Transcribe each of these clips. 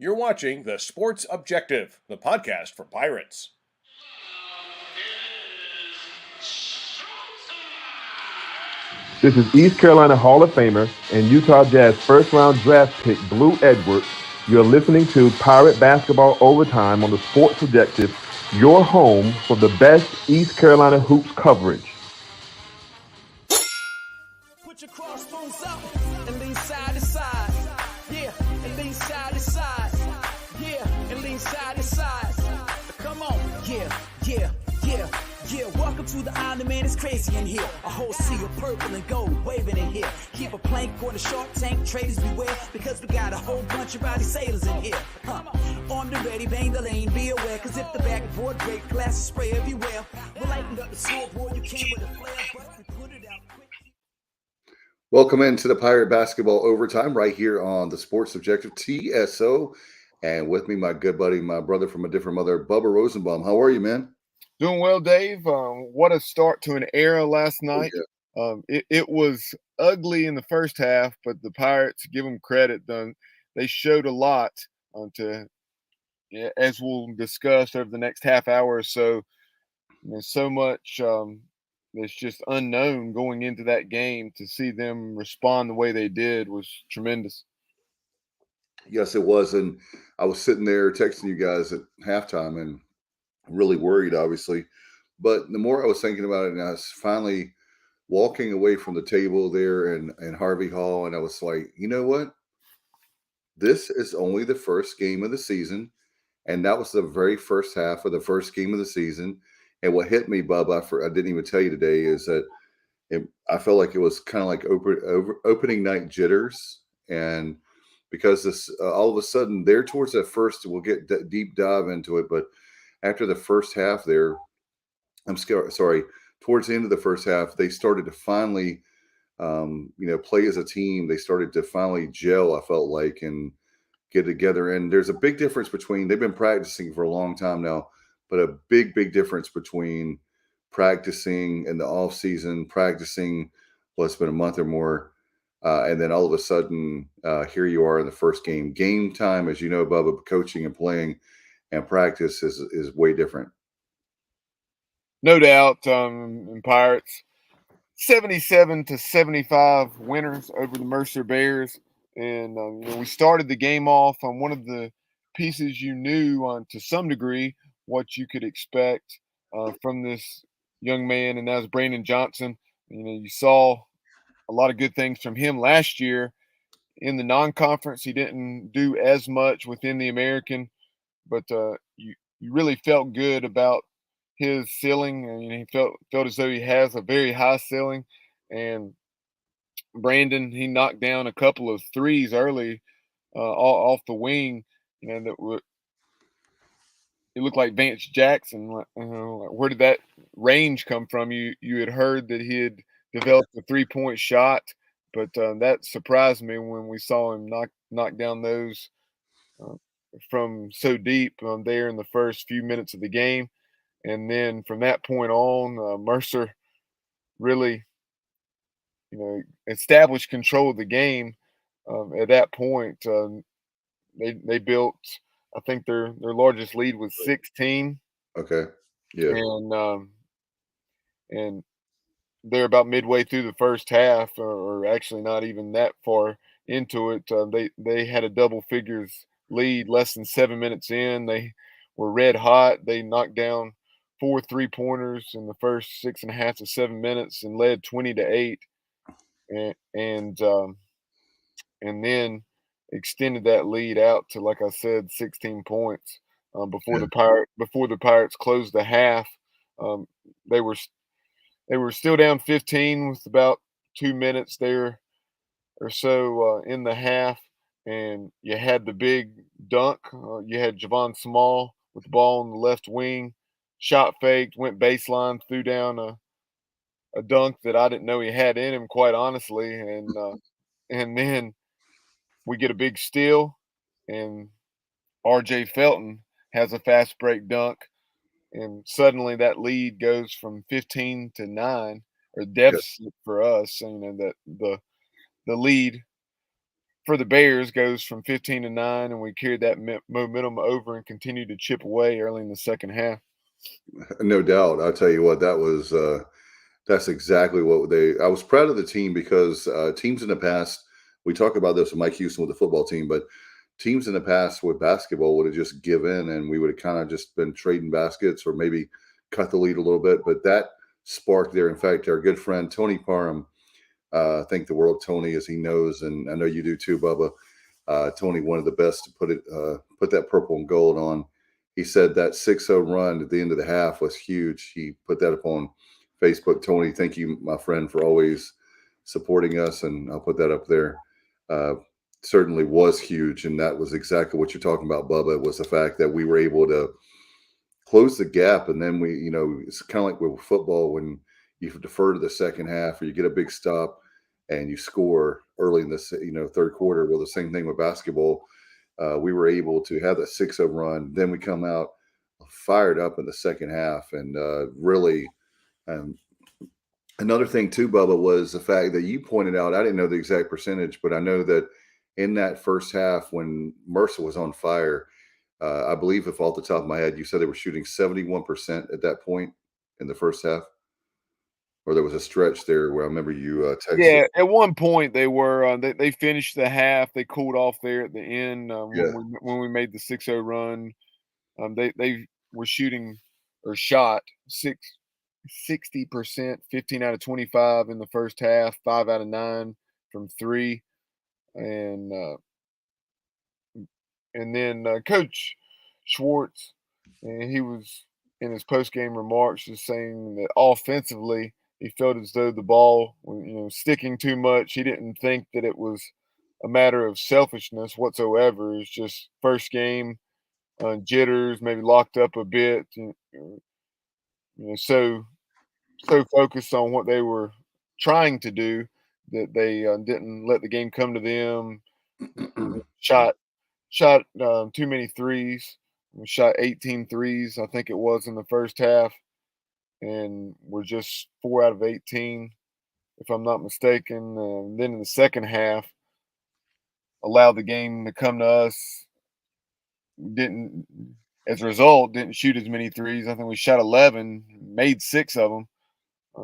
You're watching The Sports Objective, the podcast for Pirates. This is East Carolina Hall of Famer and Utah Jazz first-round draft pick Blue Edwards. You're listening to Pirate Basketball Overtime on the Sports Objective, your home for the best East Carolina hoops coverage. Put your crossbones up and lean side to side. Yeah, and lean side to side. Yeah, and lean side to side. Come on, yeah. Welcome to the island, man, it's crazy in here. A whole sea of purple and gold waving in here. Keep a plank on the shark tank, traders beware, because we got a whole bunch of rowdy sailors in here. Armed and ready, bang the lane, be aware, cause if the backboard break, glasses spray everywhere. We'll lighten up the scoreboard, you came with a flare, but we put it out quick. Welcome into the Pirate Basketball Overtime right here on the Sports Objective TSO. And with me, my good buddy, my brother from a different mother, Bubba Rosenbaum. How are you, man? Doing well, Dave. What a start to an era last night. It was ugly in the first half, but the Pirates, give them credit, they showed a lot as we'll discuss over the next half hour or so. There's so much that's just unknown going into that game. To see them respond the way they did was tremendous. Yes, it was. And I was sitting there texting you guys at halftime and really worried, obviously. But the more I was thinking about it, and I was finally walking away from the table there in Harvey Hall, and I was like, you know what? This is only the first game of the season. And that was the very first half of the first game of the season. And what hit me, Bub, I didn't even tell you today, is that I felt like it was kind of like opening night jitters. And because this all of a sudden there towards that first, we'll get deep dive into it, but after the first half there, towards the end of the first half, they started to finally, play as a team. They started to finally gel, I felt like, and get together. And there's a big difference between, they've been practicing for a long time now, but a big, big difference between practicing in the off season, practicing, it's been a month or more. And then all of a sudden, here you are in the first game. Game time, as you know, Bubba, coaching and playing and practice is way different. No doubt. In Pirates, 77-75 winners over the Mercer Bears. And we started the game off on one of the pieces you knew to some degree what you could expect from this young man, and that was Brandon Johnson. You saw a lot of good things from him last year. In the non-conference, he didn't do as much within the American, but you really felt good about his ceiling. He felt as though he has a very high ceiling. And Brandon, he knocked down a couple of threes early off the wing. It looked like Vance Jackson. Where did that range come from? You had heard that he had developed a three-point shot, but that surprised me when we saw him knock down those from so deep there in the first few minutes of the game. And then from that point on, Mercer really, established control of the game. At that point, they built, I think their largest lead was 16. Okay. Yeah. And they're about midway through the first half, or actually not even that far into it. They had a double figures lead less than 7 minutes in. They were red hot. They knocked down 4 3-pointers in the first 6.5 to 7 minutes and led 20-8, and then extended that lead out to, like I said, 16 points before the Pirates closed the half. They were still down 15 with about 2 minutes there or so in the half, and you had the big dunk. You had Javon Small with the ball on the left wing, shot faked, went baseline, threw down a dunk that I didn't know he had in him, quite honestly, and then we get a big steal, and R.J. Felton has a fast break dunk, and suddenly that lead goes from 15 to 9, or deficit for us. That the lead for the Bears goes from 15-9, and we carried that momentum over and continued to chip away early in the second half. No doubt. I'll tell you what, that's exactly what I was proud of the team because teams in the past, we talk about this with Mike Houston with the football team, but teams in the past with basketball would have just given and we would have kind of just been trading baskets or maybe cut the lead a little bit. But that spark there, in fact, our good friend Tony Parham, I think the world Tony, as he knows, and I know you do too, Bubba. Tony, one of the best to put that purple and gold on. He said that 6-0 run at the end of the half was huge. He put that up on Facebook. Tony, thank you, my friend, for always supporting us, and I'll put that up there. Certainly was huge, and that was exactly what you're talking about, Bubba, was the fact that we were able to close the gap, and then it's kind of like with football when you defer to the second half or you get a big stop and you score early in the third quarter. Well, the same thing with basketball. We were able to have that 6-0 run. Then we come out fired up in the second half, and really. Another thing too, Bubba, was the fact that you pointed out. I didn't know the exact percentage, but I know that in that first half when Mercer was on fire, I believe, if off the top of my head, you said they were shooting 71% at that point in the first half, or there was a stretch there where I remember you texted. Yeah, at one point they were they finished the half. They cooled off there at the end Yeah. when we made the 6-0 run. They were shooting or shot 60%, 15 out of 25 in the first half, 5 out of 9 from 3, and then Coach Schwartz, and he was in his post game remarks just saying that offensively he felt as though the ball was sticking too much. He didn't think that it was a matter of selfishness whatsoever. It's just first game, jitters, maybe locked up a bit, so focused on what they were trying to do that they didn't let the game come to them. Shot too many threes. We shot 18 threes, I think it was, in the first half, and we're just 4 out of 18, if I'm not mistaken. Then in the second half, allowed the game to come to us. Didn't, as a result, didn't shoot as many threes. I think we shot 11, made 6 of them.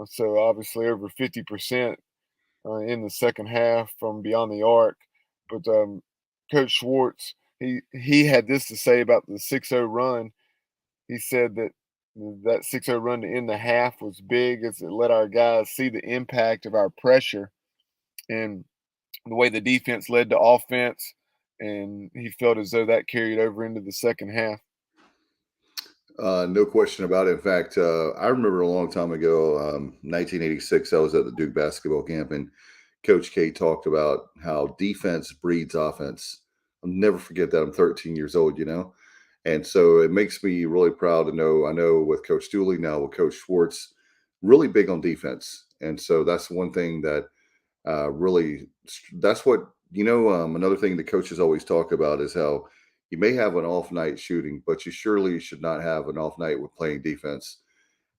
So obviously over 50% in the second half from beyond the arc. But Coach Schwartz, he had this to say about the 6-0 run. He said that 6-0 run to end the half was big as it let our guys see the impact of our pressure and the way the defense led to offense. And he felt as though that carried over into the second half. No question about it. In fact, I remember a long time ago, 1986, I was at the Duke basketball camp, and Coach K talked about how defense breeds offense. I'll never forget that. I'm 13 years old, and so it makes me really proud to know. I know with Coach Dooley now, with Coach Schwartz, really big on defense. And so that's one thing that really, that's what, another thing the coaches always talk about is how you may have an off night shooting, but you surely should not have an off night with playing defense.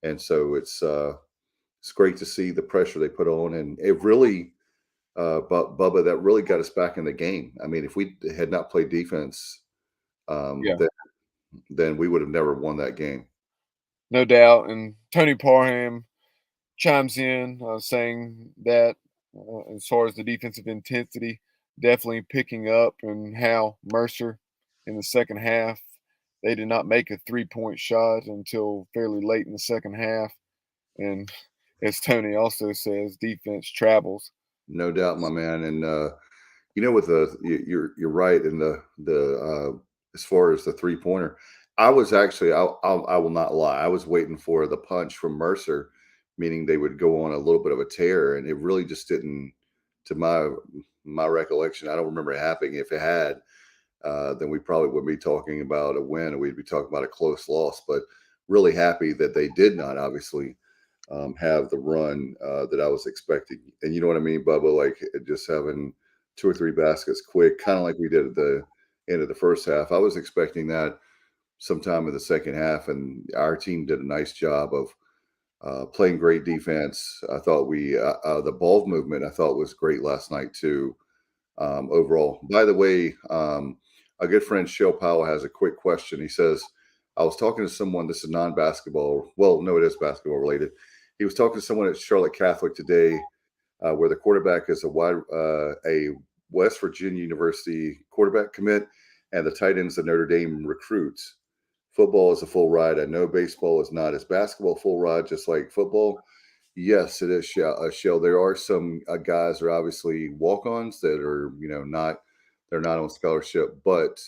And so it's great to see the pressure they put on, and it really, Bubba, that really got us back in the game. I mean, if we had not played defense, then we would have never won that game. No doubt. And Tony Parham chimes in saying that as far as the defensive intensity, definitely picking up, and how Mercer in the second half, they did not make a 3-point shot until fairly late in the second half. And as Tony also says, defense travels. No doubt, my man. And with you're right in the as far as the 3-pointer, I was actually I will not lie, I was waiting for the punch from Mercer, meaning they would go on a little bit of a tear, and it really just didn't. To my recollection, I don't remember it happening. If it had, then we probably wouldn't be talking about a win, or we'd be talking about a close loss. But really happy that they did not, obviously, have the run that I was expecting. And you know what I mean, Bubba? Like just having 2 or 3 baskets quick, kind of like we did at the end of the first half. I was expecting that sometime in the second half, and our team did a nice job of playing great defense. I thought the ball movement I thought was great last night too. overall. By the way, a good friend, Shell Powell, has a quick question. He says, I was talking to someone, this is non-basketball. Well, no, it is basketball related. He was talking to someone at Charlotte Catholic today, where the quarterback is a West Virginia University quarterback commit, and the tight end is a Notre Dame recruits. Football is a full ride. I know baseball is not. Is basketball full ride just like football? Yes, it is, Shell. There are some guys that are obviously walk-ons that are, they're not on scholarship, but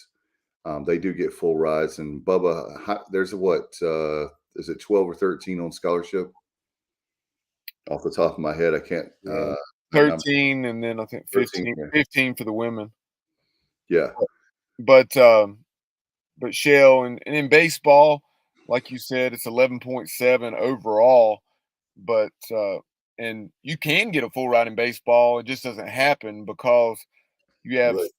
they do get full rides. And Bubba, there's is it 12 or 13 on scholarship? Off the top of my head, I can't. 13, and then I think 15, 13, 15 for the women. yeah, But Shell, and in baseball, like you said, it's 11.7 overall. But and you can get a full ride in baseball. It just doesn't happen because you have right,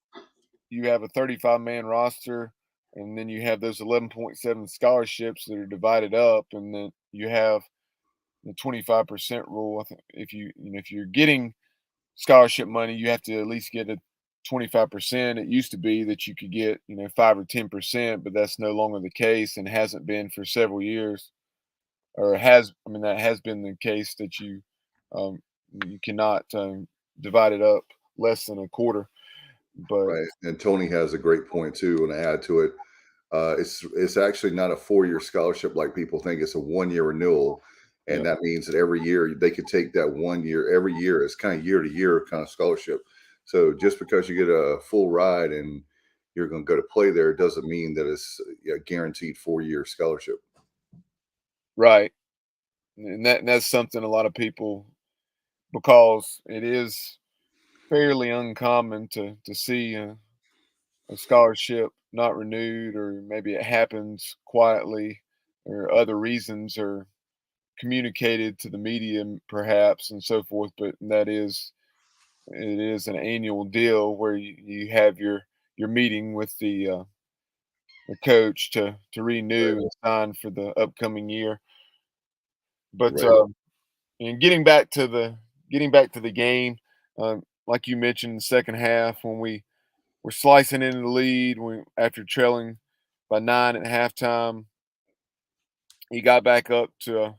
you have a 35-man roster, and then you have those 11.7 scholarships that are divided up, and then you have the 25% rule. I think if you're getting scholarship money, you have to at least get a 25%. It used to be that you could get 5 or 10%, but that's no longer the case and hasn't been for several years. Or that has been the case that um, you cannot divide it up less than a quarter. But right. And Tony has a great point too, and add to it. It's actually not a 4-year scholarship like people think. It's a 1-year renewal, yeah, and that means that every year they could take that 1 year. Every year it's kind of year to year kind of scholarship. So just because you get a full ride and you're going to go to play there doesn't mean that it's a guaranteed 4-year scholarship. right, and that's something a lot of people, because it is fairly uncommon to see a scholarship not renewed, or maybe it happens quietly, or other reasons are communicated to the media perhaps, and so forth. But it is an annual deal where you have your meeting with the coach to renew Right. and sign for the upcoming year. But Right. and getting back to the game, like you mentioned, in the second half, when we were slicing into the lead, after trailing by 9 at halftime, he got back up to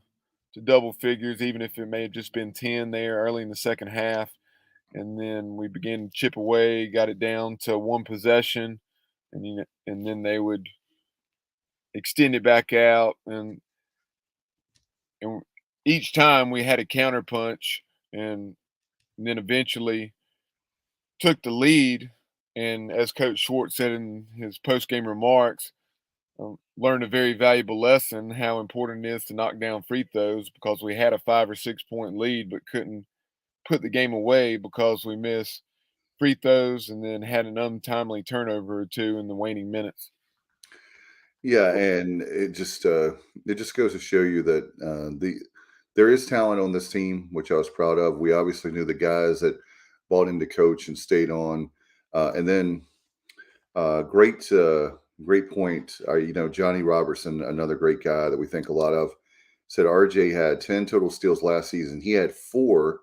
double figures, even if it may have just been 10 there early in the second half. And then we began to chip away, got it down to one possession, and then they would extend it back out, and each time we had a counter punch, and then eventually took the lead. And as Coach Schwartz said in his post game remarks, learned a very valuable lesson how important it is to knock down free throws, because we had a 5 or 6 point lead but couldn't put the game away because we missed free throws and then had an untimely turnover or two in the waning minutes. Yeah, and it just goes to show you that there is talent on this team, which I was proud of. We obviously knew the guys that bought into coach and stayed on, and then great point. Johnny Robertson, another great guy that we think a lot of, said RJ had 10 total steals last season. He had 4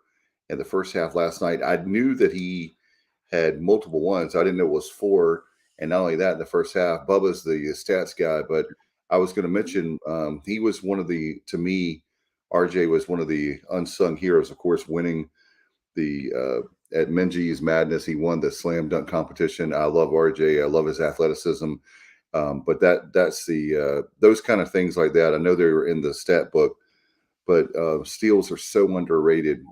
in the first half last night. I knew that he had multiple ones. I didn't know it was 4. And not only that, in the first half, Bubba's the stats guy, but I was going to mention he was to me, RJ was one of the unsung heroes, of course, winning at Menzies Madness. He won the slam dunk competition. I love RJ. I love his athleticism. But that's those kind of things like that. I know they were in the stat book, but steals are so underrated.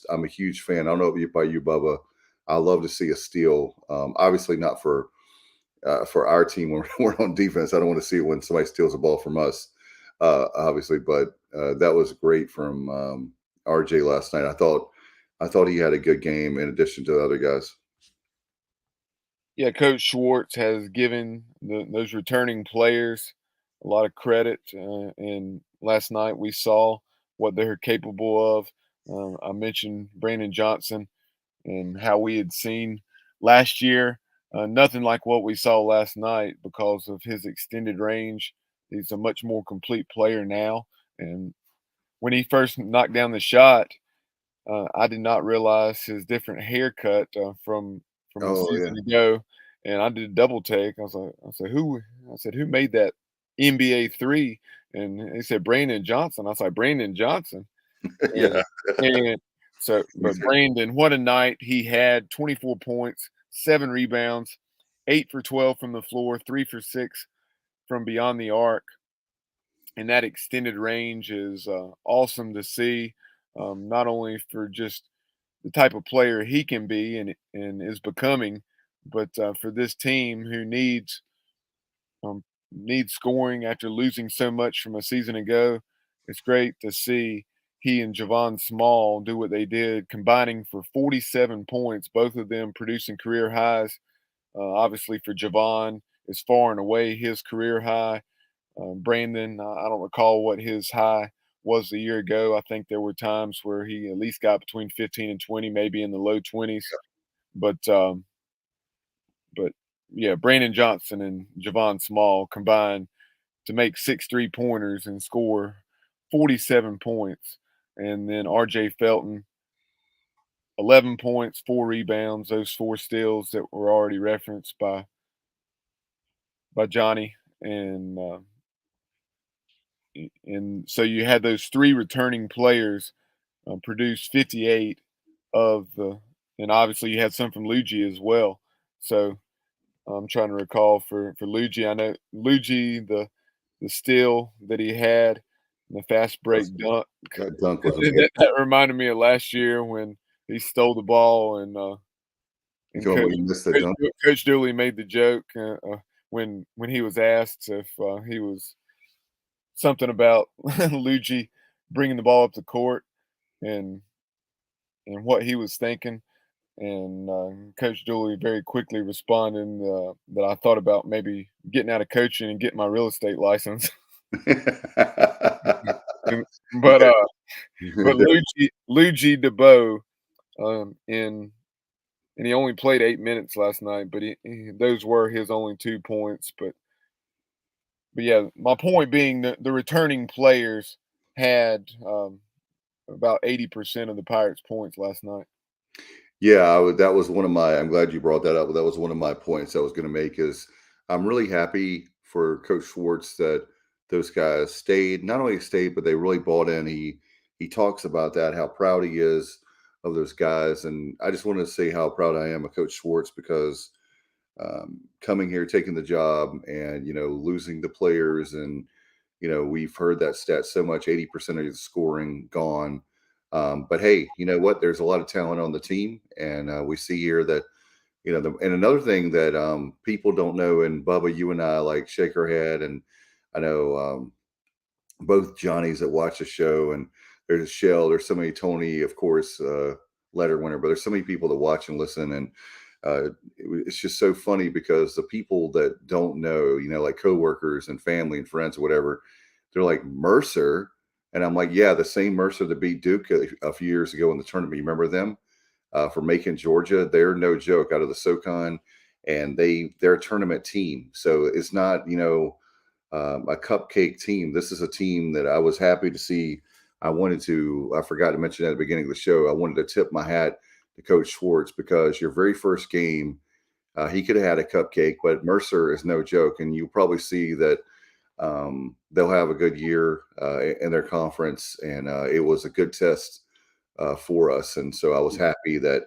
I'm a huge fan. I don't know about you, Bubba. I love to see a steal. Obviously not for our team when we're on defense. I don't want to see it when somebody steals a ball from us, obviously. But that was great from RJ last night. I thought he had a good game in addition to the other guys. Yeah, Coach Schwartz has given those returning players a lot of credit, and last night we saw what they're capable of. I mentioned Brandon Johnson and how we had seen last year. Nothing like what we saw last night because of his extended range. He's a much more complete player now. And when he first knocked down the shot, I did not realize his different haircut from from a Oh yeah. season ago, and I did a double take. I said, who made that NBA three? And he said Brandon Johnson. I was like, Brandon Johnson, and Yeah. and so, He but said, Brandon, what a night he had! 24 points, 7 rebounds, 8 for 12 from the floor, 3 for 6 from beyond the arc, and that extended range is awesome to see. Not only for just the type of player he can be and is becoming, but for this team who um, needs scoring after losing so much from a season ago. It's great to see he and Javon Small do what they did, combining for 47 points, both of them producing career highs. Obviously, for Javon, is far and away his career high. Brandon, I don't recall what his high was a year ago. I think there were times where he at least got between 15 and 20, maybe in the low 20s. But yeah, Brandon Johnson and Javon Small combined to make 6 3-pointers and score 47 points. And then RJ Felton, 11 points, 4 rebounds, those 4 steals that were already referenced by Johnny. And so you had those 3 returning players produce 58 of the, and obviously you had some from Luigi as well. So I'm trying to recall for Luigi. I know Luigi, the steal that he had, the fast break dunk. that dunk was amazing. That reminded me of last year when he stole the ball and Joe, when he missed the dunk. Coach Dooley made the joke when he was asked if he was something about Luigi bringing the ball up the court and what he was thinking. And Coach Dooley very quickly responded that I thought about maybe getting out of coaching and getting my real estate license. And- but Luigi DeBow, and he only played 8 minutes last night, but those were his only 2 points. But yeah, my point being that the returning players had about 80% of the Pirates' points last night. Yeah, that was one of my. I'm glad you brought that up. That was one of my points I was going to make. Is I'm really happy for Coach Schwartz that those guys stayed. Not only stayed, but they really bought in. He talks about that, how proud he is of those guys, and I just wanted to say how proud I am of Coach Schwartz because coming here, taking the job, and losing the players, and we've heard that stat so much. 80% of the scoring gone. But hey, you know what? There's a lot of talent on the team, and we see here that and another thing that people don't know, and Bubba, you and I like shake our head, and I know both Johnnies that watch the show, and there's Shell, there's so many Tony, of course, letter winner, but there's so many people that watch and listen, and it's just so funny because the people that don't know, like coworkers and family and friends or whatever, they're like Mercer. And I'm like, yeah, the same Mercer that beat Duke a few years ago in the tournament. You remember them for Macon, Georgia? They're no joke out of the SoCon, and they're a tournament team. So it's not, a cupcake team. This is a team that I was happy to see. I forgot to mention at the beginning of the show, I wanted to tip my hat to Coach Schwartz because your very first game, he could have had a cupcake, but Mercer is no joke. And you'll probably see that they'll have a good year in their conference, and it was a good test for us. And so I was happy that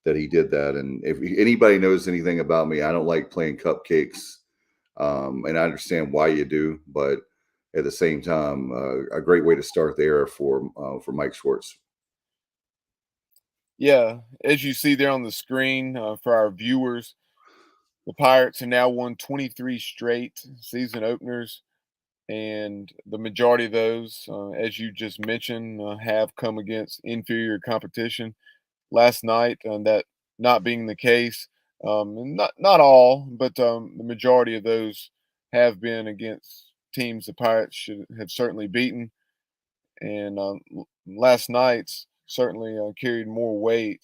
he did that. And if anybody knows anything about me, I don't like playing cupcakes, and I understand why you do, but at the same time, a great way to start the era for Mike Schwartz. Yeah, as you see there on the screen for our viewers, the Pirates have now won 23 straight season openers, and the majority of those, as you just mentioned, have come against inferior competition. Last night, that not being the case, not all, but the majority of those have been against teams the Pirates should have certainly beaten. And last night's certainly carried more weight,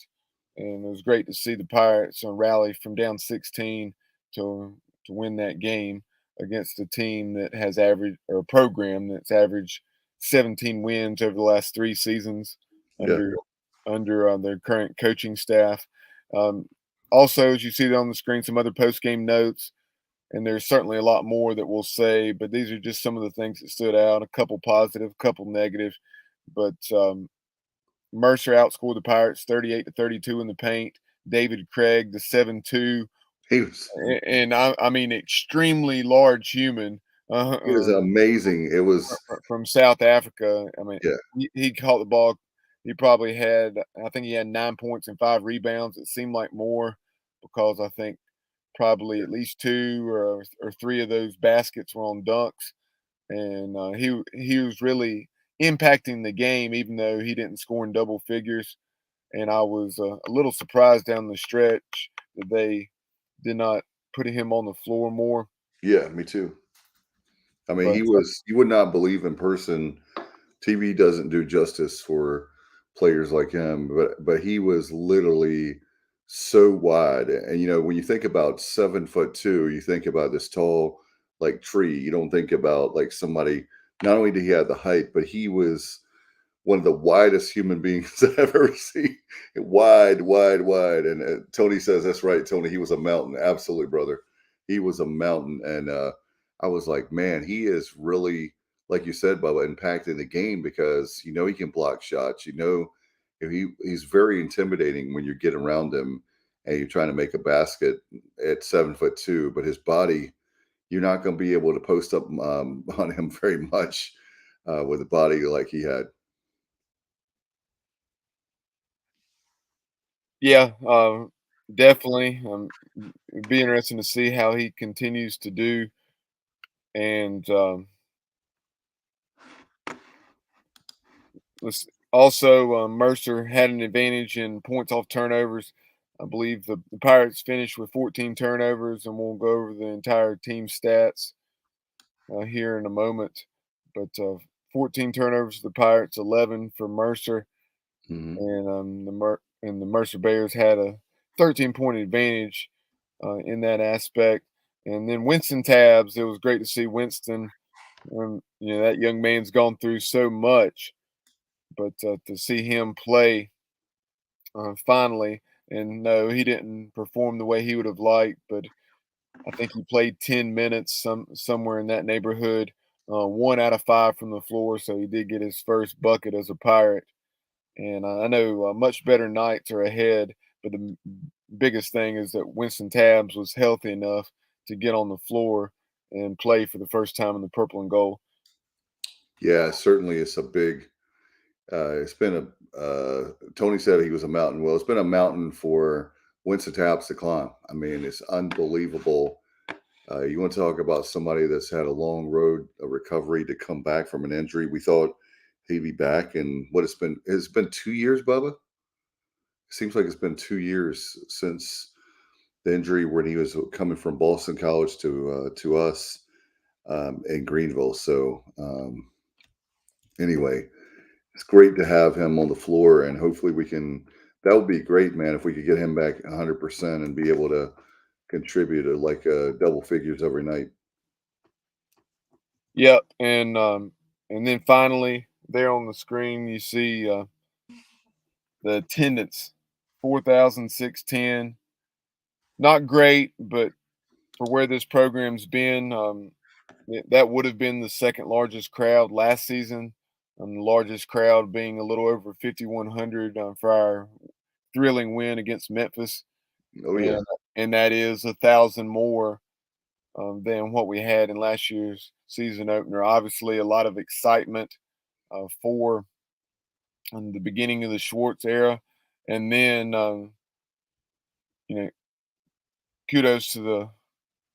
and it was great to see the Pirates rally from down 16 to win that game against a team that has averaged, or a program that's averaged 17 wins over the last 3 seasons Yeah. under their current coaching staff. also, as you see on the screen, some other post-game notes, and there's certainly a lot more that we'll say, but these are just some of the things that stood out, a couple positive, a couple negative. But Mercer outscored the Pirates 38-32 in the paint. David Craig, the 7'2", He was and I mean, extremely large human, uh, it was uh, amazing. It was from South Africa. I mean, yeah, he caught the ball. He probably had, I think he had 9 points and 5 rebounds. It seemed like more because I think probably at least 2 or 3 of those baskets were on dunks, and he was really impacting the game, even though he didn't score in double figures. And I was a little surprised down the stretch that they did not put him on the floor more. yeah, me too. I mean, But you would not believe in person. TV doesn't do justice for players like him, but he was literally so wide. And when you think about 7'2", you think about this tall like tree. You don't think about like somebody. Not only did he have the height, but he was one of the widest human beings I've ever seen. Wide, wide, wide. And Tony says, that's right, Tony. He was a mountain. Absolutely, brother. He was a mountain. And I was like, man, he is really, like you said, Bubba, impacting the game because, he can block shots. He's very intimidating when you get around him and you're trying to make a basket at 7'2", but his body, you're not going to be able to post up on him very much with a body like he had. yeah, definitely. It'd be interesting to see how he continues to do. And also, Mercer had an advantage in points off turnovers. I believe the Pirates finished with 14 turnovers, and we'll go over the entire team stats here in a moment. But 14 turnovers for the Pirates, 11 for Mercer, Mhm. and the Mercer Bears had a 13-point advantage in that aspect. And then Winston Tabs, it was great to see Winston. That young man's gone through so much, but to see him play finally, and no, he didn't perform the way he would have liked, but I think he played 10 minutes, somewhere in that neighborhood, 1 out of 5 from the floor, so he did get his first bucket as a Pirate. And I know much better nights are ahead, but the biggest thing is that Winston Tabs was healthy enough to get on the floor and play for the first time in the purple and gold. Yeah, certainly it's a big it's been Tony said he was a mountain. Well, it's been a mountain for Winston Taps to climb. I mean, it's unbelievable. You want to talk about somebody that's had a long road of recovery to come back from an injury. We thought he'd be back, and it's been 2 years, Bubba. Seems like it's been 2 years since the injury when he was coming from Boston College to us in Greenville. So anyway, it's great to have him on the floor, and hopefully we can. That would be great, man, if we could get him back 100% and be able to contribute to like double figures every night. Yep, and then finally there on the screen you see the attendance, 4,610. Not great, but for where this program's been, that would have been the second largest crowd last season, and the largest crowd being a little over 5,100 for our thrilling win against Memphis, Oh yeah, and that is 1,000 more than what we had in last year's season opener. Obviously, a lot of excitement for the beginning of the Schwartz era, and then you know, kudos to the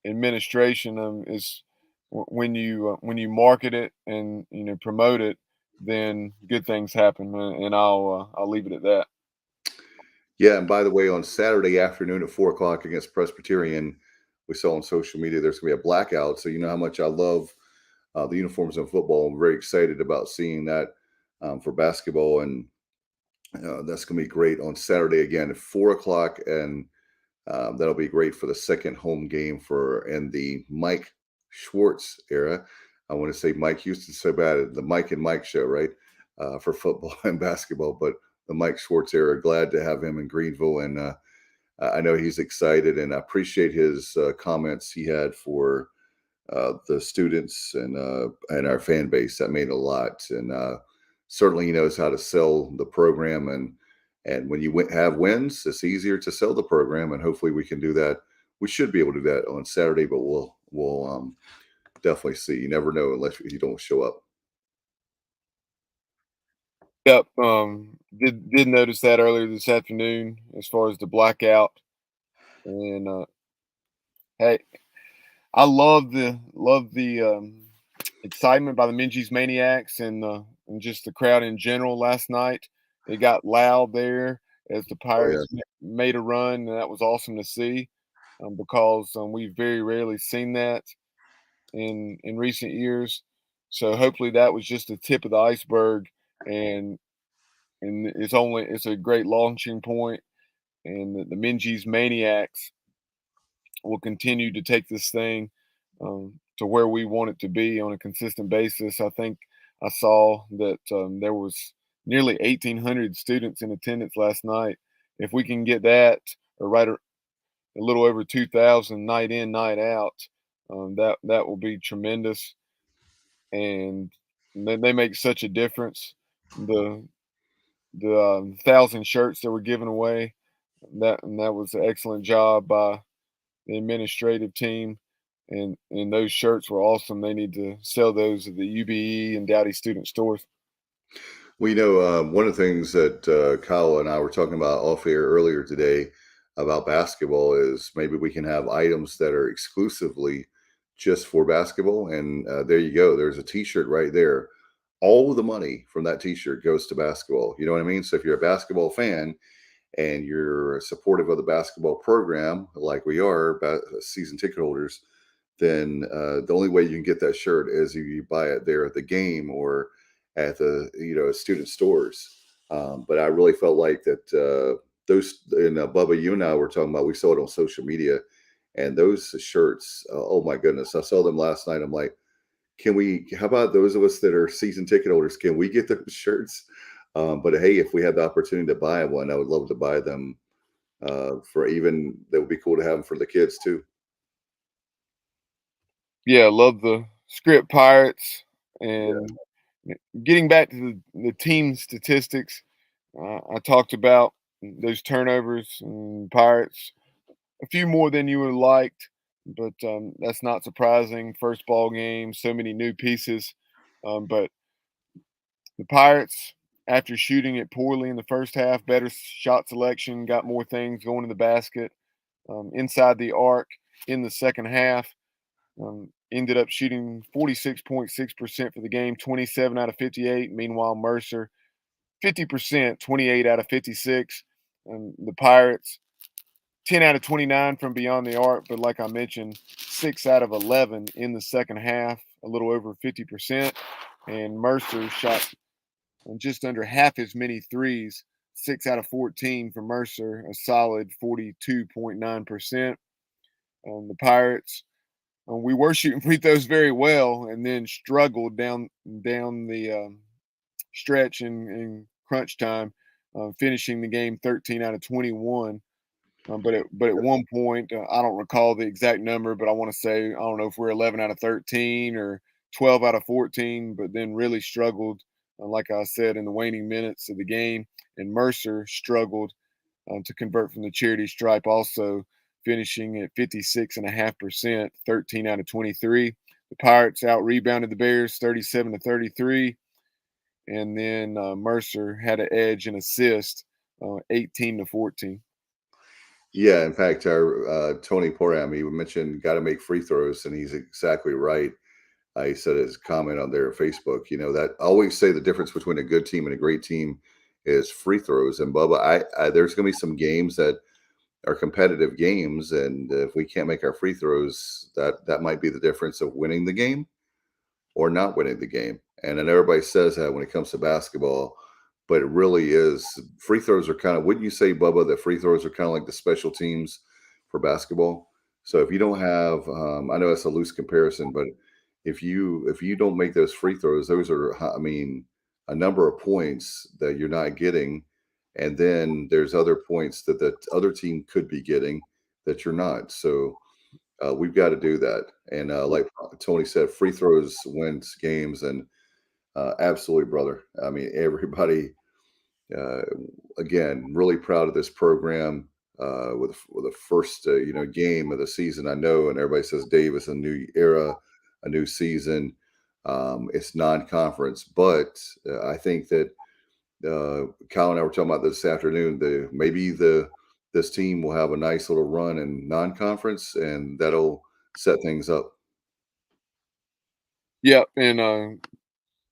administration. Is when you market it and promote it, then good things happen, and I'll leave it at that. yeah. And by the way, on Saturday afternoon at 4 o'clock against Presbyterian, we saw on social media there's gonna be a blackout. So you know how much I love the uniforms in football. I'm very excited about seeing that for basketball, and that's going to be great on Saturday again at 4 o'clock, and that'll be great for the second home game in the Mike Schwartz era. I want to say Mike Houston so bad, the Mike and Mike show, right? For football and basketball, but the Mike Schwartz era. Glad to have him in Greenville, and I know he's excited, and I appreciate his comments he had for the students and our fan base. That made a lot, and certainly he knows how to sell the program. And when you have wins, it's easier to sell the program, and hopefully we can do that. We should be able to do that on Saturday, but we'll definitely see. You never know unless you don't show up. Yep. Did notice that earlier this afternoon as far as the blackout. And hey, I love the excitement by the Minji's Maniacs and just the crowd in general last night. It got loud there as the Oh yeah. Pirates made a run, and that was awesome to see because we've very rarely seen that in recent years. So hopefully that was just the tip of the iceberg, and it's a great launching point, and the Minji's Maniacs will continue to take this thing to where we want it to be on a consistent basis. I think I saw that there was nearly 1,800 students in attendance last night. If we can get that, or a little over 2,000 night in, night out, that will be tremendous. And they make such a difference. The 1,000 shirts that were given away, that was an excellent job by the administrative team, and those shirts were awesome. They need to sell those at the UBE and Dowdy student stores. Well, one of the things that Kyle and I were talking about off air earlier today about basketball is maybe we can have items that are exclusively just for basketball. And there you go. There's a T-shirt right there. All of the money from that T-shirt goes to basketball. You know what I mean? So if you're a basketball fan and you're supportive of the basketball program, like we are, season ticket holders, then the only way you can get that shirt is if you buy it there at the game or at the student stores. But I really felt like that those, and Bubba, you and I were talking about, we saw it on social media, and those shirts, oh my goodness, I saw them last night. I'm like, how about those of us that are season ticket holders, can we get those shirts? But hey, if we had the opportunity to buy one, I would love to buy them that would be cool to have them for the kids too. Yeah, love the script Pirates. And getting back to the team statistics, I talked about those turnovers and Pirates, a few more than you would have liked, but that's not surprising. First ball game, so many new pieces. But the Pirates, after shooting it poorly in the first half, better shot selection, got more things going in the basket, inside the arc in the second half. Ended up shooting 46.6% for the game, 27 out of 58. Meanwhile, Mercer, 50%, 28 out of 56. The Pirates, 10 out of 29 from beyond the arc, but like I mentioned, 6 out of 11 in the second half, a little over 50%. And Mercer shot just under half as many threes, 6 out of 14 for Mercer, a solid 42.9%. The Pirates, we were shooting free throws very well, and then struggled down the stretch in crunch time, finishing the game 13 out of 21. But at one point, I don't recall the exact number, but I want to say, I don't know if we're 11 out of 13 or 12 out of 14, but then really struggled, like I said, in the waning minutes of the game. And Mercer struggled to convert from the charity stripe also, finishing at 56.5%, 13 out of 23. The Pirates out-rebounded the Bears 37 to 33. And then Mercer had an edge in assist, 18 to 14. Yeah, in fact, our Tony Porham, he mentioned got to make free throws, and he's exactly right. He said his comment on there on Facebook. That I always say the difference between a good team and a great team is free throws. And Bubba, there's going to be some games that are competitive games, and if we can't make our free throws, that might be the difference of winning the game or not winning the game. And then everybody says that when it comes to basketball, but it really is. Free throws are kind of, wouldn't you say, Bubba, that free throws are kind of like the special teams for basketball? So if you don't have, I know that's a loose comparison, but if you don't make those free throws, those are, a number of points that you're not getting, and then there's other points that the other team could be getting that you're not. So we've got to do that. And like Tony said, free throws wins games, and absolutely, brother. I mean, everybody. Uh, Again, really proud of this program. With the first game of the season, I know, and everybody says, Davis, a new era, a new season. It's non-conference, but I think that Kyle and I were talking about this afternoon. This team will have a nice little run in non-conference, and that'll set things up. Yep. And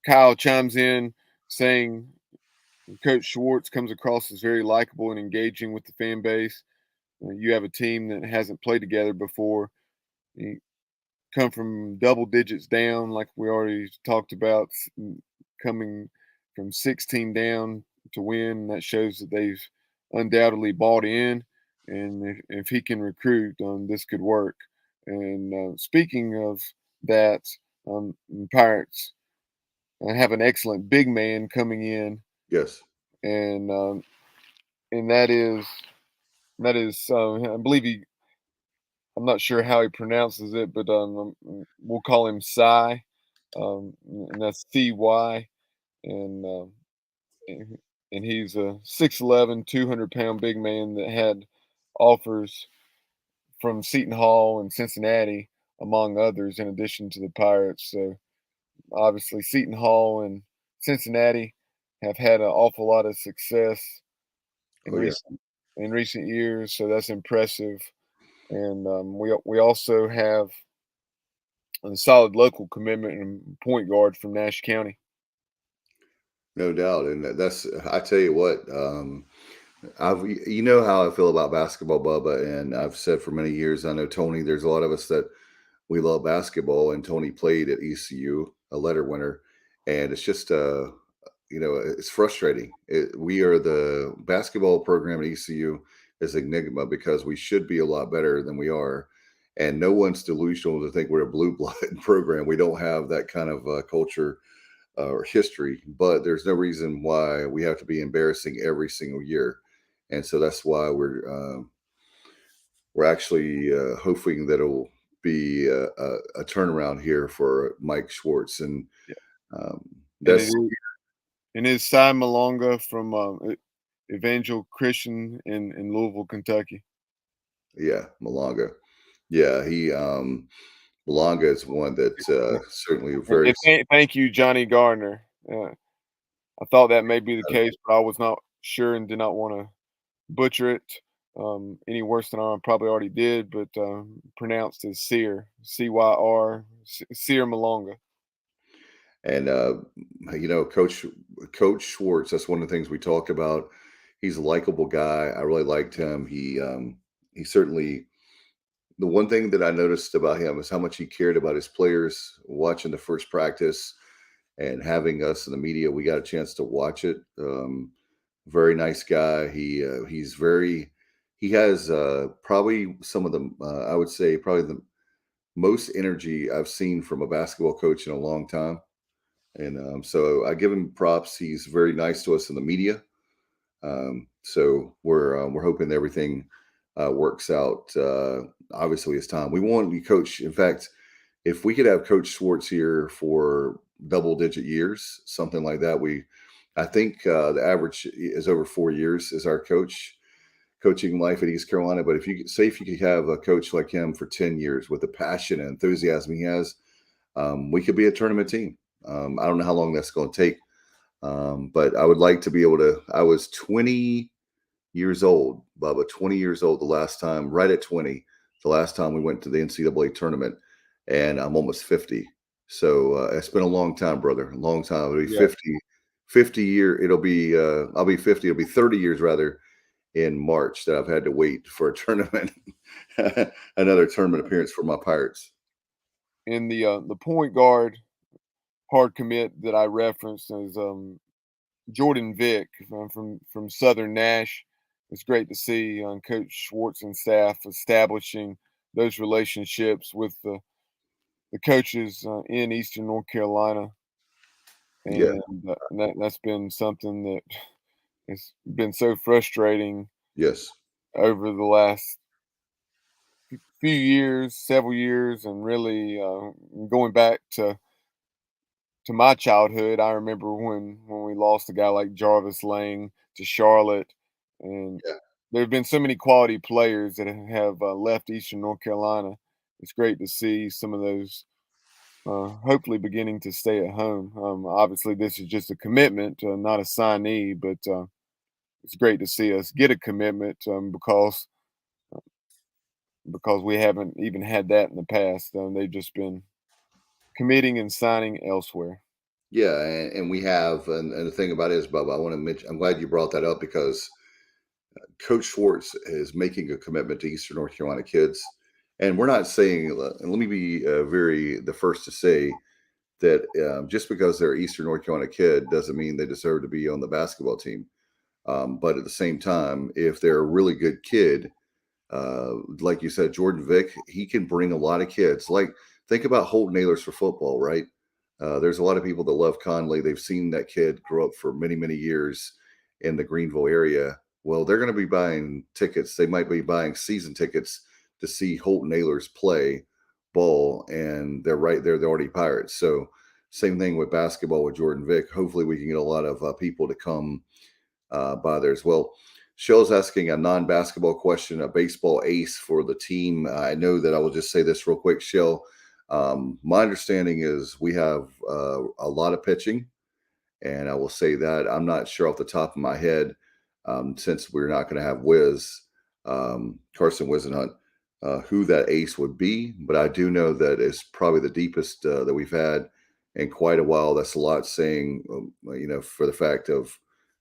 Kyle chimes in saying Coach Schwartz comes across as very likable and engaging with the fan base. You have a team that hasn't played together before. You come from double digits down, like we already talked about, coming from 16 down to win. That shows that they've undoubtedly bought in. And if he can recruit, this could work. And speaking of that, Pirates have an excellent big man coming in, Yes. and that is I believe I'm not sure how he pronounces it, but we'll call him Cy, and that's CY, and and and he's a 6'11", 200-pound big man that had offers from Seton Hall and Cincinnati, among others, in addition to the Pirates. So obviously, Seton Hall and Cincinnati have had an awful lot of success in Oh yeah. recent years, so that's impressive. And we also have a solid local commitment and point guard from Nash County. No doubt, and that's I tell you what. I've you know how I feel about basketball, Bubba, and I've said for many years. I know Tony. There's a lot of us that we love basketball, and Tony played at ECU, a letter winner, and it's just it's frustrating. We are the basketball program at ECU is enigma because we should be a lot better than we are, and no one's delusional to think we're a blue blood program. We don't have that kind of culture or history, but there's no reason why we have to be embarrassing every single year, and so that's why we're actually hoping that it'll be a turnaround here for Mike Schwartz, and Yeah. um, And that's it is Cy Malonga from Evangel Christian in Louisville, Kentucky. yeah, Malonga. Yeah, he Malonga is one that certainly very And thank you, Johnny Gardner. I thought that may be the case, but I was not sure and did not want to butcher it any worse than I probably already did. But pronounced as Sear, CYR, Sear Malonga. and Coach Schwartz. That's one of the things we talked about. He's a likable guy. I really liked him. He certainly. The one thing that I noticed about him is how much he cared about his players. Watching the first practice and having us in the media, we got a chance to watch it. Very nice guy. He has probably some of the I would say probably the most energy I've seen from a basketball coach in a long time, and so I give him props. He's very nice to us in the media. So we're hoping that everything works out. Obviously, it's time. We want to coach. In fact, if we could have Coach Schwartz here for double-digit years, something like that, I think the average is over 4 years as our coaching life at East Carolina. But if you could have a coach like him for 10 years with the passion and enthusiasm he has, we could be a tournament team. I don't know how long that's going to take. But I would like to be able to. I was 20 years old, Bubba, 20 years old the last time, right at 20, the last time we went to the NCAA tournament, and I'm almost 50. So it's been a long time, brother, a long time. It'll be Yeah. 50 year. It'll be, I'll be 50. It'll be 30 years rather in March that I've had to wait for a tournament, another tournament appearance for my Pirates. And the point guard hard commit that I referenced is Jordan Vick from Southern Nash. It's great to see Coach Schwartz and staff establishing those relationships with the coaches in Eastern North Carolina, Yeah. and that's been something that It's been so frustrating Yes. over the last few years, several years, and really going back to my childhood. I remember when we lost a guy like Jarvis Lang to Charlotte, and Yeah. there have been so many quality players that have left Eastern North Carolina. It's great to see some of those hopefully beginning to stay at home. Obviously, this is just a commitment, not a signee, but it's great to see us get a commitment because we haven't even had that in the past. They've just been committing and signing elsewhere. Yeah, and we have, and the thing about it is, Bubba, I want to mention. I'm glad you brought that up because Coach Schwartz is making a commitment to Eastern North Carolina kids, and we're not saying. And let me be very the first to say that just because they're Eastern North Carolina kid doesn't mean they deserve to be on the basketball team. But at the same time, if they're a really good kid, like you said, Jordan Vick, he can bring a lot of kids. Like, think about Holton Ahlers for football, right? There's a lot of people that love Conley. They've seen that kid grow up for many, many years in the Greenville area. Well, they're going to be buying tickets. They might be buying season tickets to see Holton Ahlers play ball, and they're right there. They're already Pirates. So, same thing with basketball with Jordan Vick. Hopefully, we can get a lot of people to come by there as well. Shell's asking a non-basketball question, a baseball ace for the team. I know that I will just say this real quick, Shell. My understanding is we have a lot of pitching, and I will say that I'm not sure off the top of my head, since we're not going to have Carson Wisenhunt, who that ace would be. But I do know that it's probably the deepest that we've had in quite a while. That's a lot saying, for the fact of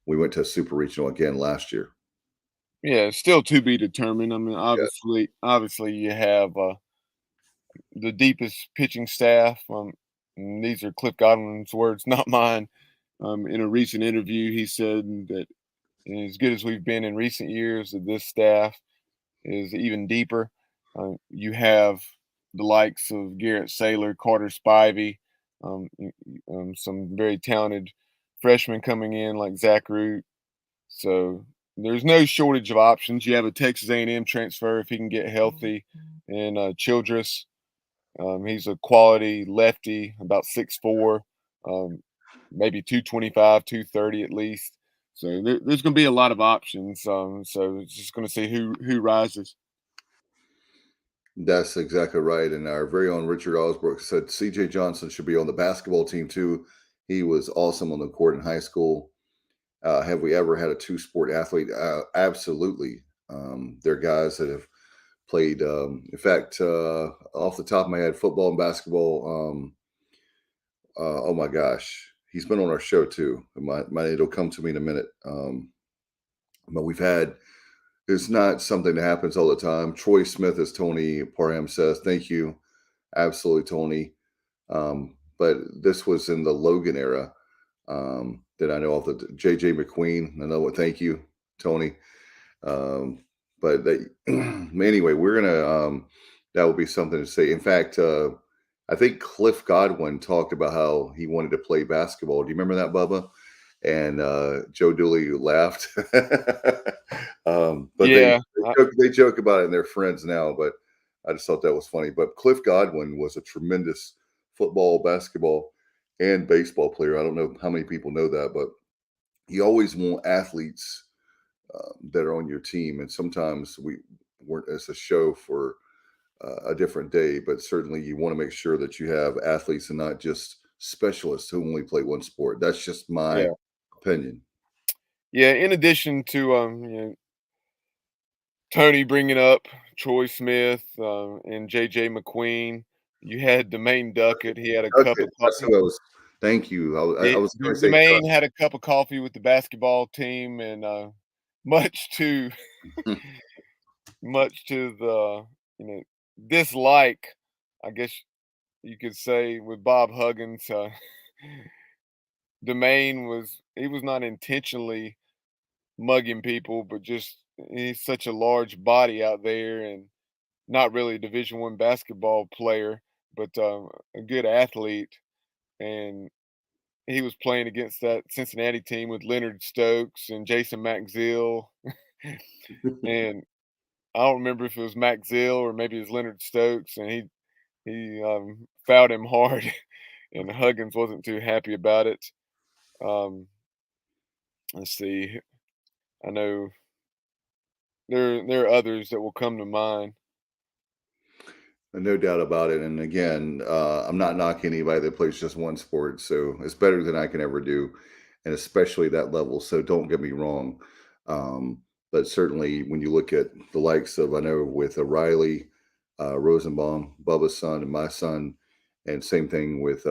we went to a super regional again last year. Yeah, it's still to be determined. I mean, Yeah. obviously, you have the deepest pitching staff. And these are Cliff Godwin's words, not mine. In a recent interview, he said that as good as we've been in recent years, that this staff is even deeper. You have the likes of Garrett Saylor, Carter Spivey, some very talented freshmen coming in like Zach Root. So there's no shortage of options. You have a Texas A&M transfer if he can get healthy, and Childress. He's a quality lefty, about 6'4", maybe 225, 230 at least. So there's going to be a lot of options. So it's just going to see who rises. That's exactly right. And our very own Richard Osbrook said CJ Johnson should be on the basketball team too. He was awesome on the court in high school. Have we ever had a two-sport athlete? Absolutely. There are guys that have played. In fact, off the top of my head, football and basketball. Oh my gosh, he's been on our show too. It'll come to me in a minute. But we've had. It's not something that happens all the time. Troy Smith, as Tony Parham says, thank you, absolutely, Tony. But this was in the Logan era that I know of. The JJ McQueen. I know what. Thank you, Tony. But anyway, we're gonna. That would be something to say. In fact, I think Cliff Godwin talked about how he wanted to play basketball. Do you remember that, Bubba? And Joe Dooley laughed. But Yeah, they joke about it and they're friends now. But I just thought that was funny. But Cliff Godwin was a tremendous football, basketball, and baseball player. I don't know how many people know that, but you always want athletes that are on your team. And sometimes we weren't as a show for a different day, but certainly you want to make sure that you have athletes and not just specialists who only play one sport. That's just my yeah, opinion. yeah. In addition to Tony bringing up Troy Smith and JJ McQueen, you had Demain Duckett. He had a cup Okay, of that's coffee. who I was. Thank you. I was going to say Demain had a cup of coffee with the basketball team, and much to much to the dislike, I guess you could say, with Bob Huggins. Demain was not intentionally mugging people, but just he's such a large body out there, and not really a Division I basketball player, but a good athlete. And he was playing against that Cincinnati team with Leonard Stokes and Jason Maxill, and I don't remember if it was Maxill or maybe it was Leonard Stokes, and he fouled him hard, and Huggins wasn't too happy about it. Um, let's see. I know there are others that will come to mind. No doubt about it. And again, I'm not knocking anybody that plays just one sport, so it's better than I can ever do, and especially that level. So don't get me wrong. But certainly, when you look at the likes of, I know with Riley, Rosenbaum, Bubba's son, and my son, and same thing with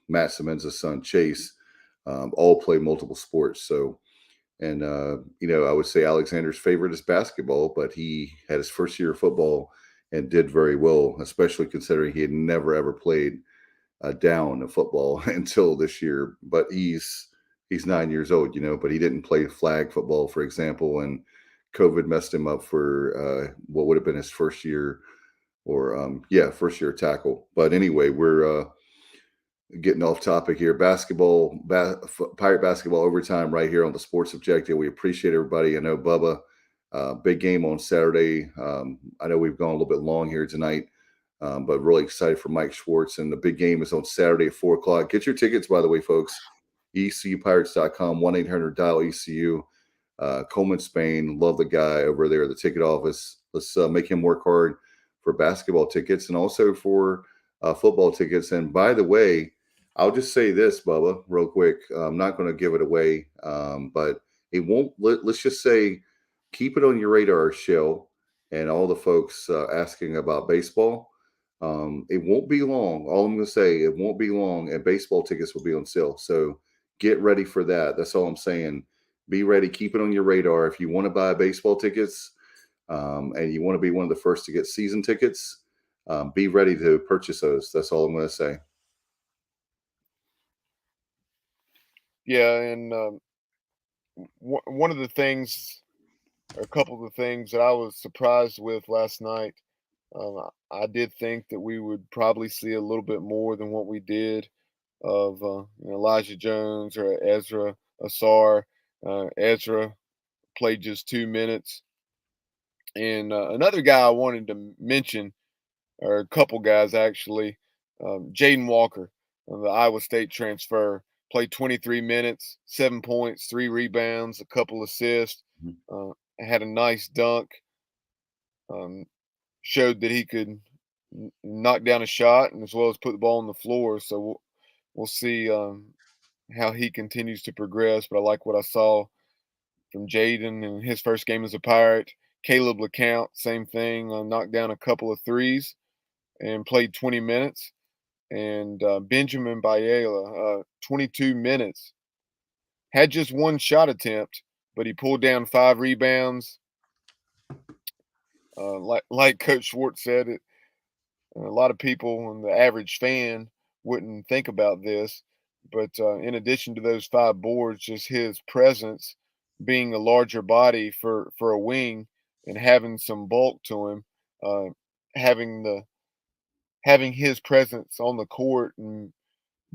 Matt Semenza's son, Chase, all play multiple sports. So, and I would say Alexander's favorite is basketball, but he had his first year of football and did very well, especially considering he had never ever played down in football until this year. But he's 9 years old, but he didn't play flag football, for example, and COVID messed him up for what would have been his first year, or first year tackle. But anyway, we're getting off topic here. Pirate basketball overtime right here on the Sports Objective. We appreciate everybody. I know Bubba, big game on Saturday. I know we've gone a little bit long here tonight, but really excited for Mike Schwartz. And the big game is on Saturday at 4 o'clock. Get your tickets, by the way, folks. ECUPirates.com, 1-800-DIAL-ECU. Coleman Spain, love the guy over there at the ticket office. Let's make him work hard for basketball tickets and also for football tickets. And by the way, I'll just say this, Bubba, real quick. I'm not going to give it away, but it won't. Let's just say, keep it on your radar, Shell, and all the folks asking about baseball. It won't be long. All I'm going to say, it won't be long, and baseball tickets will be on sale. So get ready for that. That's all I'm saying. Be ready. Keep it on your radar. If you want to buy baseball tickets and you want to be one of the first to get season tickets, be ready to purchase those. That's all I'm going to say. Yeah, and one of the things, a couple of the things that I was surprised with last night, I did think that we would probably see a little bit more than what we did of Elijah Jones or Ezra Asar. Ezra played just 2 minutes. And another guy I wanted to mention, or a couple guys actually, Jaden Walker, the Iowa State transfer, played 23 minutes, 7 points, 3 rebounds, a couple assists, had a nice dunk, showed that he could knock down a shot and as well as put the ball on the floor. So we'll see how he continues to progress. But I like what I saw from Jaden in his first game as a Pirate. Caleb LeCount, same thing, knocked down a couple of threes and played 20 minutes. And Benjamin Bayela, 22 minutes, had just 1 shot attempt, but he pulled down 5 rebounds. Like Coach Schwartz said, a lot of people and the average fan wouldn't think about this, but in addition to those 5 boards, just his presence, being a larger body for a wing and having some bulk to him, having his presence on the court and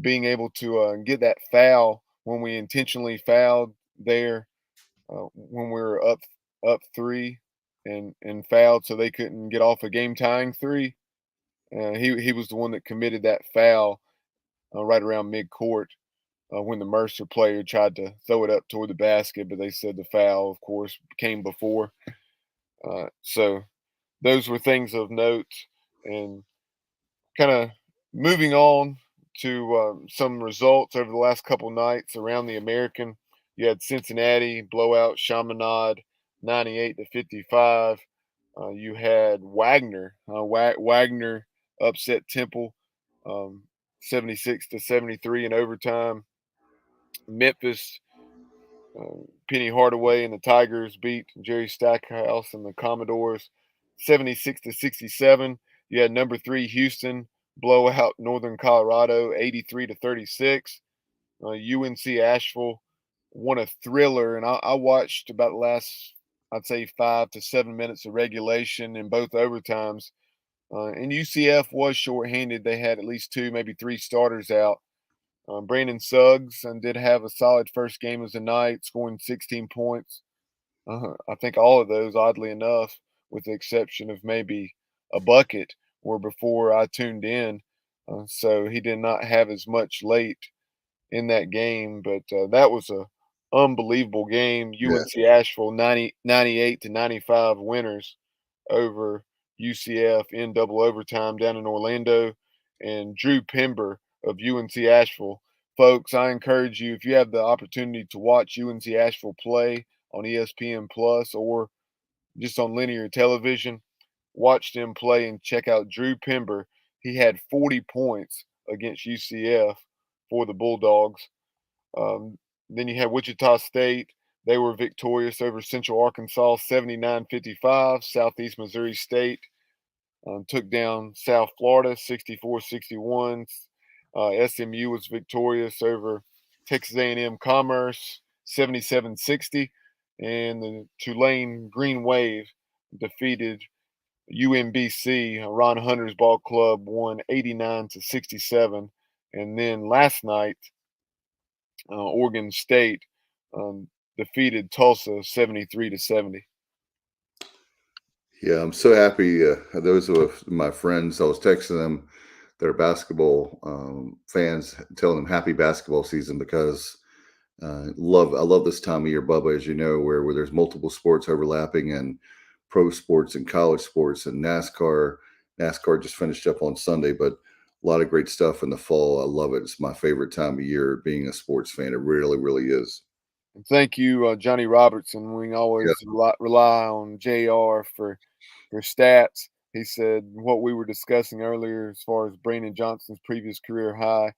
being able to get that foul when we intentionally fouled there, when we were up 3 and fouled so they couldn't get off a game tying 3. He was the one that committed that foul right around midcourt when the Mercer player tried to throw it up toward the basket, but they said the foul, of course, came before. So those were things of note. And kind of moving on to some results over the last couple nights around the American. You had Cincinnati blowout Chaminade 98-55. You had Wagner. Wagner upset Temple 76-73 in overtime. Memphis, Penny Hardaway and the Tigers beat Jerry Stackhouse and the Commodores 76-67. You had number 3 Houston blow out Northern Colorado 83-36. UNC Asheville won a thriller, and I watched about the last, I'd say, 5 to 7 minutes of regulation in both overtimes. And UCF was shorthanded. They had at least 2, maybe 3 starters out. Brandon Suggs did have a solid first game of the night, scoring 16 points. I think all of those, oddly enough, with the exception of maybe a bucket, were before I tuned in. So he did not have as much late in that game, but that was a unbelievable game. Yeah. UNC Asheville 98-95 winners over UCF in double overtime down in Orlando, and Drew Pember of UNC Asheville. Folks, I encourage you, if you have the opportunity to watch UNC Asheville play on ESPN Plus or just on linear television, watch them play and check out Drew Pember. He had 40 points against UCF for the Bulldogs. Then you had Wichita State. They were victorious over Central Arkansas 79-55. Southeast Missouri State took down South Florida 64-61. SMU was victorious over Texas A&M Commerce 77-60. And the Tulane Green Wave defeated UMBC. Ron Hunter's ball club won 89-67. And then last night, Oregon State defeated Tulsa 73-70. Yeah, I'm so happy. Those are my friends. I was texting them that are basketball fans, telling them happy basketball season because I love this time of year, Bubba, as you know, where there's multiple sports overlapping and pro sports and college sports and NASCAR. NASCAR just finished up on Sunday, but a lot of great stuff in the fall. I love it. It's my favorite time of year being a sports fan. It really, really is. And thank you, Johnny Robertson. We always rely on JR for stats. He said what we were discussing earlier as far as Brandon Johnson's previous career high,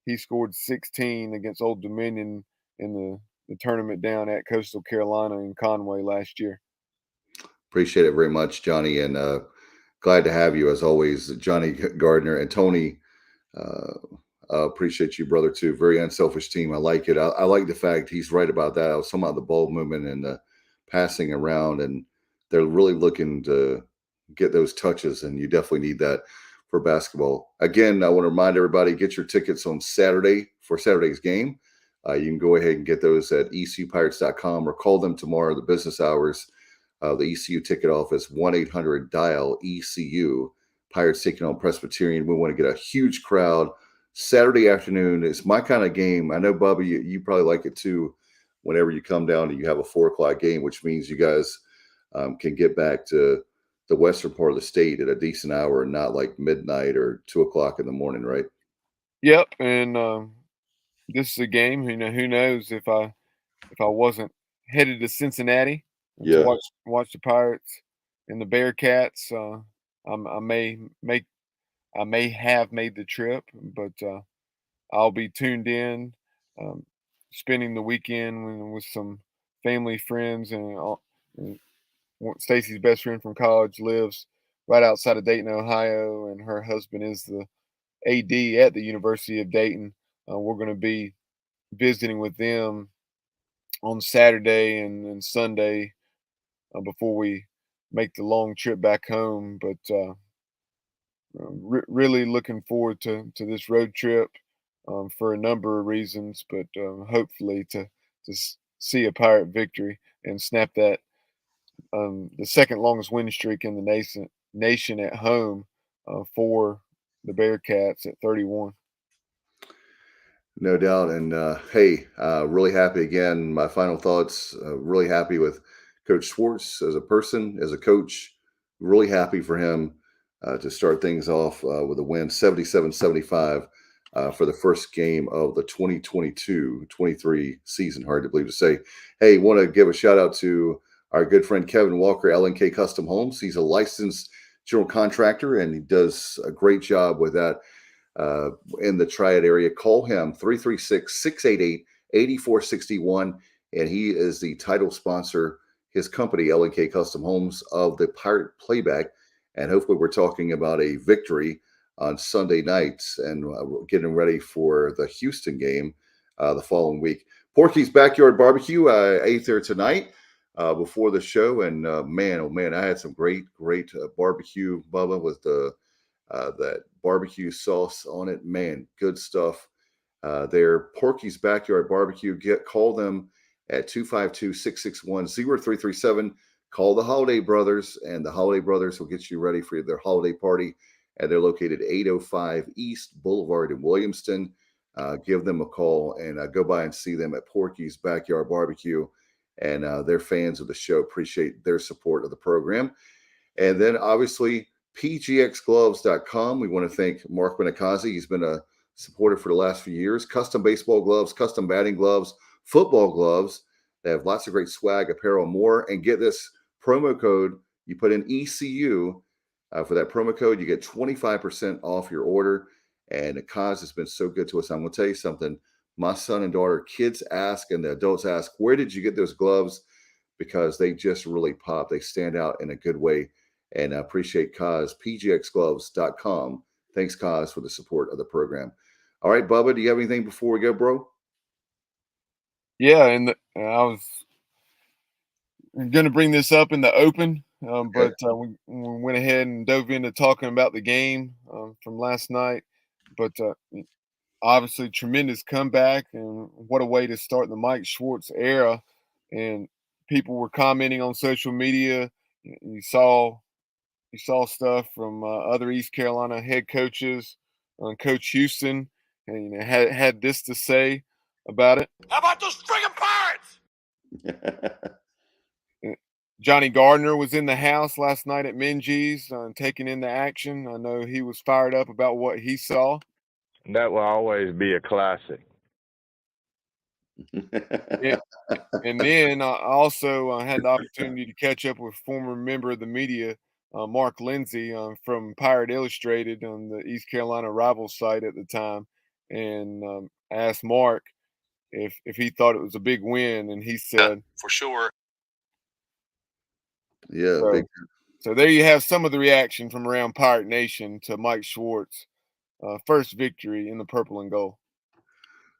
he scored 16 against Old Dominion in the tournament down at Coastal Carolina in Conway last year. Appreciate it very much, Johnny, and glad to have you as always, Johnny Gardner and Tony. Appreciate you, brother, too. Very unselfish team. I like it. I like the fact he's right about that. I was talking about the ball movement and the passing around, and they're really looking to get those touches, and you definitely need that for basketball. Again, I want to remind everybody, get your tickets on Saturday for Saturday's game. You can go ahead and get those at ecupirates.com or call them tomorrow, the business hours. The ECU ticket office, 1-800-DIAL-ECU. Pirates taking on Presbyterian. We want to get a huge crowd. Saturday afternoon is my kind of game. I know, Bubba, you probably like it too. Whenever you come down and you have a 4:00 game, which means you guys can get back to the western part of the state at a decent hour and not like midnight or 2:00 in the morning, right? Yep, and this is a game. Who knows if I wasn't headed to Cincinnati to watch the Pirates and the Bearcats. I may have made the trip, but I'll be tuned in, spending the weekend with some family, friends, and Stacy's best friend from college lives right outside of Dayton, Ohio, and her husband is the AD at the University of Dayton. We're going to be visiting with them on Saturday and Sunday before we make the long trip back home. But really looking forward to this road trip for a number of reasons, but hopefully to see a Pirate victory and snap that the second longest win streak in the nation at home for the Bearcats at 31. No doubt. And hey, really happy again. My final thoughts, really happy with Coach Schwartz as a person, as a coach. Really happy for him to start things off with a win, 77-75 for the first game of the 2022-23 season. Hard to believe to say. Hey, want to give a shout out to our good friend Kevin Walker, LNK Custom Homes. He's a licensed general contractor, and he does a great job with that. In the Triad area, call him 336-688-8461, and he is the title sponsor, his company, LNK Custom Homes, of the Pirate Playback. And hopefully we're talking about a victory on Sunday nights and getting ready for the Houston game the following week. Porky's Backyard Barbecue, I ate there tonight before the show, and man, oh man, I had some great barbecue, Bubba, with that barbecue sauce on it. Man, good stuff. They're Porky's Backyard Barbecue. Call them at 252-661-0337. Call the Holiday Brothers, and the Holiday Brothers will get you ready for their holiday party. And they're located 805 East Boulevard in Williamston. Give them a call and go by and see them at Porky's Backyard Barbecue. And they're fans of the show. Appreciate their support of the program. And then obviously pgxgloves.com. We want to thank Mark Benakazi. He's been a supporter for the last few years. Custom baseball gloves, custom batting gloves, football gloves. They have lots of great swag, apparel, and more. And get this promo code. You put in ECU for that promo code. You get 25% off your order. And Kaz has been so good to us. I'm going to tell you something. My son and daughter, kids ask and the adults ask, where did you get those gloves? Because they just really pop. They stand out in a good way. And I appreciate Kaz, pgxgloves.com. Thanks, Kaz, for the support of the program. All right, Bubba, do you have anything before we go, bro? Yeah, and I was going to bring this up in the open, but we went ahead and dove into talking about the game from last night. But obviously, tremendous comeback, and what a way to start the Mike Schwartz era. And people were commenting on social media. You saw stuff from other East Carolina head coaches, Coach Houston, and had this to say about it. How about those friggin' Pirates? Johnny Gardner was in the house last night at Minji's, taking in the action. I know he was fired up about what he saw. That will always be a classic. And then I also had the opportunity to catch up with former member of the media, Mark Lindsay, from Pirate Illustrated on the East Carolina rival site at the time, and asked Mark if he thought it was a big win, and he said, for sure. Yeah. So there you have some of the reaction from around Pirate Nation to Mike Schwartz. First victory in the purple and gold.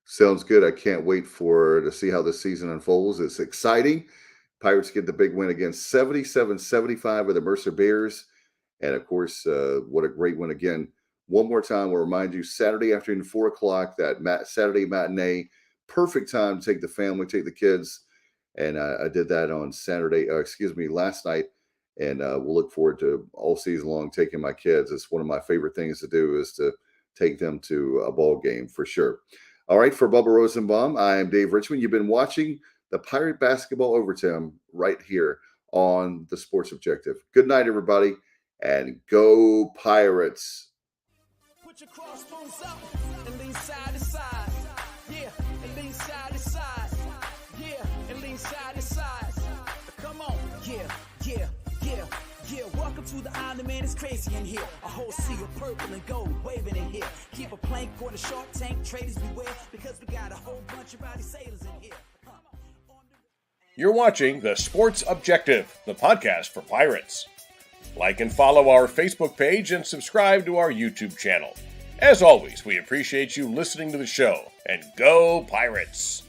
Sounds good. I can't wait to see how the season unfolds. It's exciting. Pirates get the big win against 77-75 with the Mercer Bears. And of course, what a great win again. One more time, we'll remind you, Saturday afternoon, 4 o'clock, that Saturday matinee. Perfect time to take the family, take the kids. And I did that on last night. And we'll look forward to all season long taking my kids. It's one of my favorite things to do is to take them to a ball game for sure. All right, for Bubba Rosenbaum, I am Dave Richmond. You've been watching the Pirate Basketball Overtime right here on the Sports Objective. Good night, everybody, and go Pirates. Put your crossbones up and lean side to side. Yeah, and lean side to side. Yeah, and lean side to side. Come on, yeah. Welcome to the island, man. It's crazy in here. A whole sea of purple and gold waving in here. Keep a plank on the Shark Tank, traders beware, because we got a whole bunch of rowdy sailors in here. You're watching The Sports Objective, the podcast for Pirates. Like and follow our Facebook page and subscribe to our YouTube channel. As always, we appreciate you listening to the show, and go Pirates!